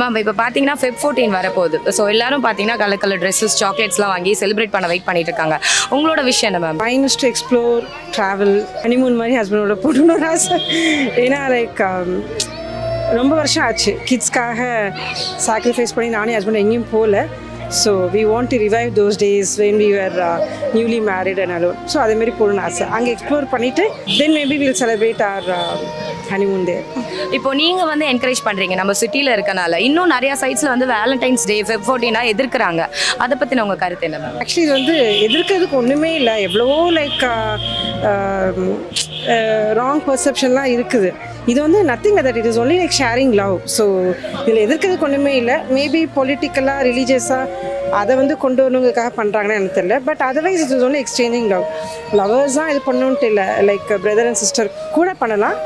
Ma'am இப்போ பார்த்தீங்கன்னா Feb 14 வரப்போகுது. ஸோ எல்லாரும் பார்த்தீங்கன்னா கலர் கலர் ட்ரெஸ்ஸஸ் சாக்லேட்ஸ்லாம் வாங்கி செலிப்ரேட் பண்ண வெயிட் பண்ணிட்டு இருக்காங்க. உங்களோட விஷயம் என்ன ma'am? Mine is to explore, travel, honeymoon மாதிரி ஹஸ்பண்டோட போடணும்னு ஆசை. ஏன்னா லைக் ரொம்ப வருஷம் ஆச்சு கிட்ஸ்க்காக சாக்ரிஃபைஸ் பண்ணி நானே ஹஸ்பண்ட் எங்கேயும் போகல. So we want to revive those days when we are newly married and alone. So அதேமாரி போகணும்னு ஆசை. அங்கே எக்ஸ்ப்ளோர் பண்ணிவிட்டு then maybe will celebrate our honeymoon day. இப்போ நீங்கள் வந்து என்கரேஜ் பண்ணுறீங்க நம்ம சிட்டியில் இருக்கனால, இன்னும் நிறையா சைட்ஸில் வந்து வேலண்டைன்ஸ் டே ஃபெப் 14 எதிர்க்கிறாங்க. அதை பற்றின உங்கள் கருத்து என்ன மேம்? ஆக்சுவலி இது வந்து எதிர்க்கிறதுக்கு ஒன்றுமே இல்லை. எவ்வளவோ லைக் ராங் பர்செப்ஷன்லாம் இருக்குது. இது வந்து nothing that it is only like sharing love. So இதில் எதிர்க்கிறதுக்கு ஒன்றுமே இல்லை. மேபி பொலிட்டிக்கலாக ரிலீஜியஸாக அதை வந்து கொண்டு வரணுங்கிறதுக்காக பண்ணுறாங்கன்னு எனக்கு தெரியல. But otherwise it is only exchanging love. Lovers தான் இது பண்ணணுன்ட்டு இல்லை. லைக் பிரதர் அண்ட் சிஸ்டர் கூட பண்ணலாம்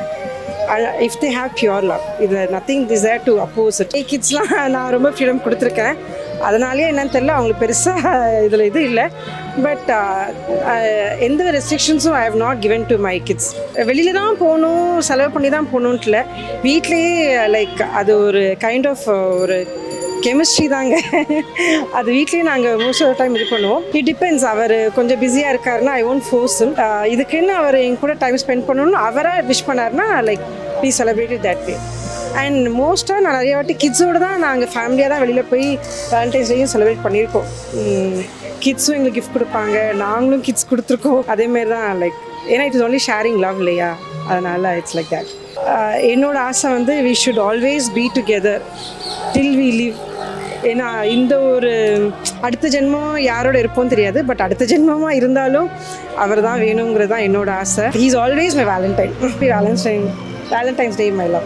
if they have pure love. இது nothing desire to oppose it. கிட்ஸ்லாம் நான் ரொம்ப ஃப்ரீடம் கொடுத்துருக்கேன். அதனாலேயே என்னன்னு தெரியல, அவங்களுக்கு பெருசாக இதில் இது இல்லை. பட் எந்த ரெஸ்ட்ரிக்ஷன்ஸும் I have not given to my kids. வெளியில் தான் போகணும், செலவு பண்ணி தான் போகணுன்ட்டு இல்லை. வீட்லேயே லைக் அது ஒரு கைண்ட் ஆஃப் ஒரு கெமிஸ்ட்ரி தாங்க. அது வீட்லேயே நாங்கள் மோஸ்ட் ஆஃப் த டைம் இது பண்ணுவோம். It depends. அவர் கொஞ்சம் பிஸியாக இருக்காருன்னா ஐ ஒன்ட் ஃபோர்ஸ் ஹிம். இதுக்குன்னு அவர் என் கூட டைம் ஸ்பெண்ட் பண்ணணும்னு அவராக விஷ் பண்ணாருன்னா like please celebrate it that way. And மோஸ்ட்டாக நான் நிறைய வாட்டி கிட்ஸோடு தான் நாங்கள் ஃபேமிலியாக தான் வெளியில் போய் வேலண்டைன்ஸ் டேயும் செலிப்ரேட் பண்ணியிருக்கோம். கிட்ஸும் எங்களுக்கு கிஃப்ட் கொடுப்பாங்க, நாங்களும் கிட்ஸ் கொடுத்துருக்கோம். அதேமாரி தான் லைக் ஏன்னா it is only sharing love இல்லையா, அதனால் இட்ஸ் லைக் தட். என்னோட ஆசை வந்து we should always be together till we live. ஏன்னா இந்த ஒரு அடுத்த ஜென்மம் யாரோட இருப்போம் தெரியாது. பட் அடுத்த ஜென்மமாக இருந்தாலும் அவர் தான் வேணுங்கிறது தான் என்னோட ஆசை. He is always my Valentine. Valentine's day my love.